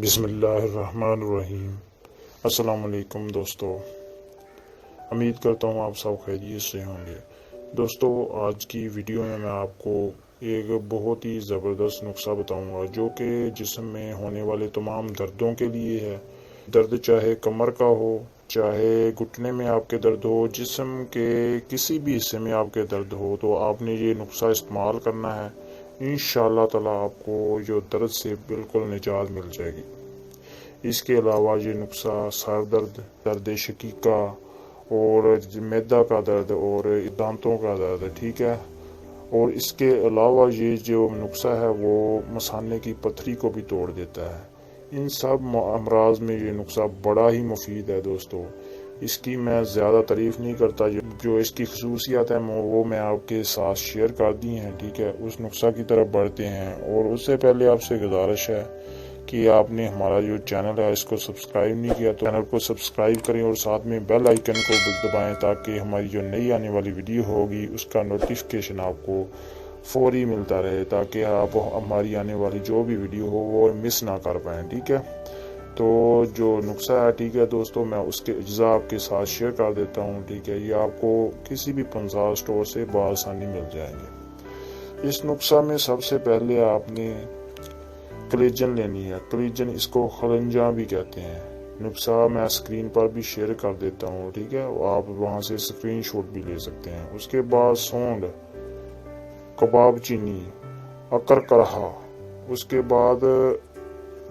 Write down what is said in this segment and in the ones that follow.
بسم اللہ الرحمن الرحیم۔ السلام علیکم دوستو، امید کرتا ہوں آپ سب خیریت سے ہوں گے۔ دوستو، آج کی ویڈیو میں آپ کو ایک بہت ہی زبردست نسخہ بتاؤں گا جو کہ جسم میں ہونے والے تمام دردوں کے لیے ہے۔ درد چاہے کمر کا ہو، چاہے گھٹنے میں آپ کے درد ہو، جسم کے کسی بھی حصے میں آپ کے درد ہو، تو آپ نے یہ نسخہ استعمال کرنا ہے۔ انشاءاللہ تعالی آپ کو جو درد سے بالکل نجات مل جائے گی۔ اس کے علاوہ یہ نسخہ سر درد، درد شقیقہ اور معدہ کا درد اور دانتوں کا درد، ٹھیک ہے، اور اس کے علاوہ یہ جو نسخہ ہے وہ مثانے کی پتھری کو بھی توڑ دیتا ہے۔ ان سب امراض میں یہ نسخہ بڑا ہی مفید ہے دوستو۔ اس کی میں زیادہ تعریف نہیں کرتا، جو اس کی خصوصیات ہیں وہ میں آپ کے ساتھ شیئر کر دی ہیں، ٹھیک ہے۔ اس نسخہ کی طرف بڑھتے ہیں، اور اس سے پہلے آپ سے گزارش ہے کہ آپ نے ہمارا جو چینل ہے اس کو سبسکرائب نہیں کیا تو چینل کو سبسکرائب کریں اور ساتھ میں بیل آئیکن کو دبائیں تاکہ ہماری جو نئی آنے والی ویڈیو ہوگی اس کا نوٹیفیکیشن آپ کو فوری ملتا رہے، تاکہ آپ ہماری آنے والی جو بھی ویڈیو ہو وہ مس نہ کر پائیں، ٹھیک ہے۔ تو جو نسخہ ہے، ٹھیک ہے دوستو، میں اس کے اجزاء آپ کے ساتھ شیئر کر دیتا ہوں، ٹھیک ہے۔ یہ آپ کو کسی بھی پنزار سٹور سے بآسانی مل جائیں گے۔ اس نسخہ میں سب سے پہلے آپ نے کلیجن لینی ہے۔ کلیجن، اس کو خلنجاں بھی کہتے ہیں۔ نسخہ میں اسکرین پر بھی شیئر کر دیتا ہوں، ٹھیک ہے، آپ وہاں سے اسکرین شاٹ بھی لے سکتے ہیں۔ اس کے بعد سونڈ، کباب چینی، اکر کرہا، اس کے بعد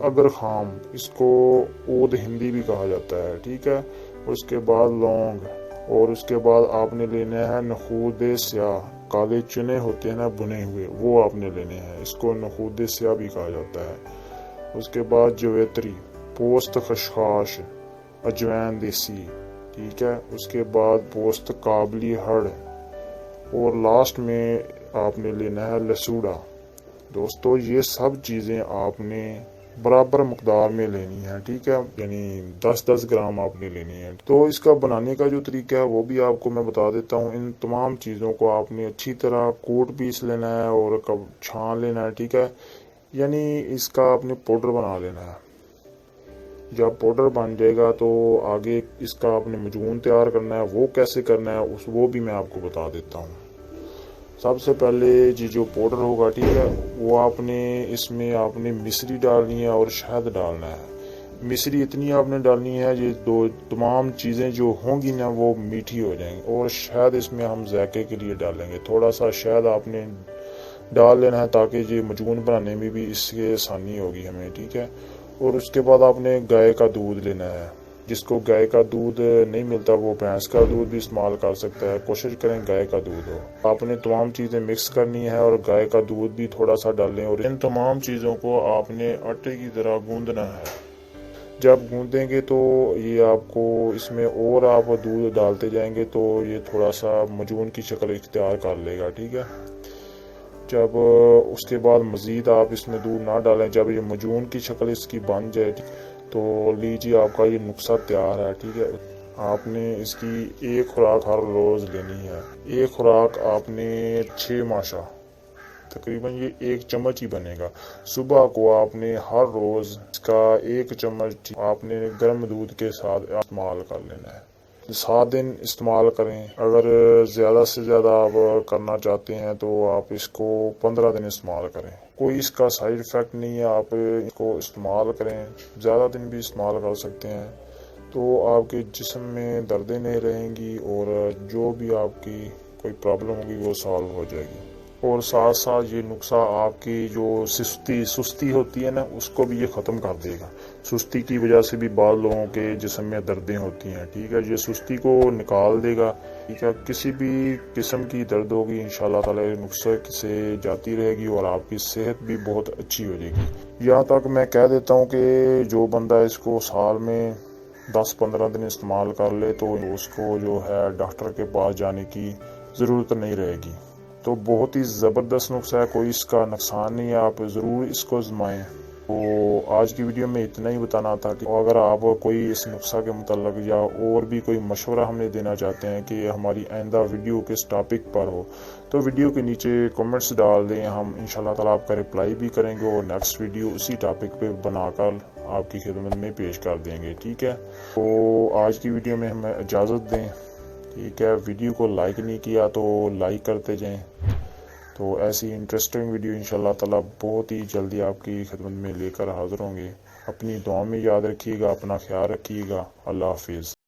اگر خام، اس کو اود ہندی بھی کہا جاتا ہے، ٹھیک ہے۔ اس کے بعد لونگ، اور اس کے بعد آپ نے لینا ہے نخود سیاہ، کالے چنے ہوتے ہیں نا بنے ہوئے، وہ آپ نے لینے ہیں، اس کو نخود سیاہ بھی کہا جاتا ہے۔ اس کے بعد جویتری، پوست خشخاش، اجوین دیسی، ٹھیک ہے۔ اس کے بعد پوست کابلی ہڑ، اور لاسٹ میں آپ نے لینا ہے لسوڑا۔ دوستو، یہ سب چیزیں آپ نے برابر مقدار میں لینی ہے، ٹھیک ہے، یعنی 10-10 گرام آپ نے لینی ہے۔ تو اس کا بنانے کا جو طریقہ ہے وہ بھی آپ کو میں بتا دیتا ہوں۔ ان تمام چیزوں کو آپ نے اچھی طرح کوٹ پیس لینا ہے اور چھان لینا ہے، ٹھیک ہے، یعنی اس کا آپ نے پاؤڈر بنا لینا ہے۔ جب پاؤڈر بن جائے گا تو آگے اس کا آپ نے مجموع تیار کرنا ہے۔ وہ کیسے کرنا ہے وہ بھی میں آپ کو بتا دیتا ہوں۔ سب سے پہلے جو پاؤڈر ہوگا، ٹھیک ہے، وہ آپ نے اس میں آپ نے مصری ڈالنی ہے اور شہد ڈالنا ہے۔ مصری اتنی آپ نے ڈالنی ہے، یہ تمام چیزیں جو ہوں گی نا وہ میٹھی ہو جائیں گی، اور شہد اس میں ہم ذائقے کے لیے ڈالیں گے۔ تھوڑا سا شہد آپ نے ڈال لینا ہے تاکہ یہ مجموع بنانے میں بھی اس سے آسانی ہوگی ہمیں، ٹھیک ہے۔ اور اس کے بعد آپ نے گائے کا دودھ لینا ہے۔ جس کو گائے کا دودھ نہیں ملتا وہ بھینس کا دودھ بھی استعمال کر سکتا ہے، کوشش کریں گائے کا دودھ ہو۔ آپ نے تمام چیزیں مکس کرنی ہے اور گائے کا دودھ بھی تھوڑا سا ڈالیں، اور ان تمام چیزوں کو آپ نے آٹے کی طرح گوندنا ہے۔ جب گوندیں گے تو یہ آپ کو اس میں اور آپ دودھ ڈالتے جائیں گے تو یہ تھوڑا سا مجون کی شکل اختیار کر لے گا، ٹھیک ہے۔ جب اس کے بعد مزید آپ اس میں دودھ نہ ڈالیں، جب یہ مجون کی شکل اس کی بن جائے تو لیجیے آپ کا یہ نسخہ تیار ہے، ٹھیک ہے۔ آپ نے اس کی ایک خوراک ہر روز لینی ہے۔ ایک خوراک آپ نے 6 ماشا، تقریباً یہ 1 چمچ ہی بنے گا۔ صبح کو آپ نے ہر روز اس کا 1 چمچ آپ نے گرم دودھ کے ساتھ استعمال کر لینا ہے۔ 7 دن استعمال کریں۔ اگر زیادہ سے زیادہ آپ کرنا چاہتے ہیں تو آپ اس کو 15 دن استعمال کریں۔ کوئی اس کا سائیڈ ایفیکٹ نہیں ہے، آپ اس کو استعمال کریں، زیادہ دن بھی استعمال کر سکتے ہیں، تو آپ کے جسم میں دردیں نہیں رہیں گی اور جو بھی آپ کی کوئی پرابلم ہوگی وہ سالو ہو جائے گی۔ اور ساتھ ساتھ یہ نسخہ آپ کی جو سستی ہوتی ہے نا اس کو بھی یہ ختم کر دے گا۔ سستی کی وجہ سے بھی بعض لوگوں کے جسم میں دردیں ہوتی ہیں، ٹھیک ہے، یہ سستی کو نکال دے گا، ٹھیک ہے۔ کسی بھی قسم کی درد ہوگی انشاءاللہ تعالی نسخے سے جاتی رہے گی اور آپ کی صحت بھی بہت اچھی ہو جائے گی۔ یہاں تک میں کہہ دیتا ہوں کہ جو بندہ اس کو سال میں 10-15 دن استعمال کر لے تو اس کو جو ہے ڈاکٹر کے پاس جانے کی ضرورت نہیں رہے گی۔ تو بہت ہی زبردست نسخہ ہے، کوئی اس کا نقصان نہیں ہے، آپ ضرور اس کو آزمائیں۔ تو آج کی ویڈیو میں اتنا ہی بتانا تھا کہ اگر آپ کوئی اس نسخہ کے متعلق یا اور بھی کوئی مشورہ ہمیں دینا چاہتے ہیں کہ ہماری آئندہ ویڈیو کس ٹاپک پر ہو تو ویڈیو کے نیچے کمنٹس ڈال دیں، ہم انشاءاللہ تعالی آپ کا رپلائی بھی کریں گے اور نیکسٹ ویڈیو اسی ٹاپک پہ بنا کر آپ کی خدمت میں پیش کر دیں گے، ٹھیک ہے۔ تو آج کی ویڈیو میں ہمیں اجازت دیں، ٹھیک ہے۔ ویڈیو کو لائک نہیں کیا تو لائک کرتے جائیں۔ تو ایسی انٹرسٹنگ ویڈیو انشاءاللہ تعالی بہت ہی جلدی آپ کی خدمت میں لے کر حاضر ہوں گے۔ اپنی دعا میں یاد رکھیے گا، اپنا خیال رکھیے گا۔ اللہ حافظ۔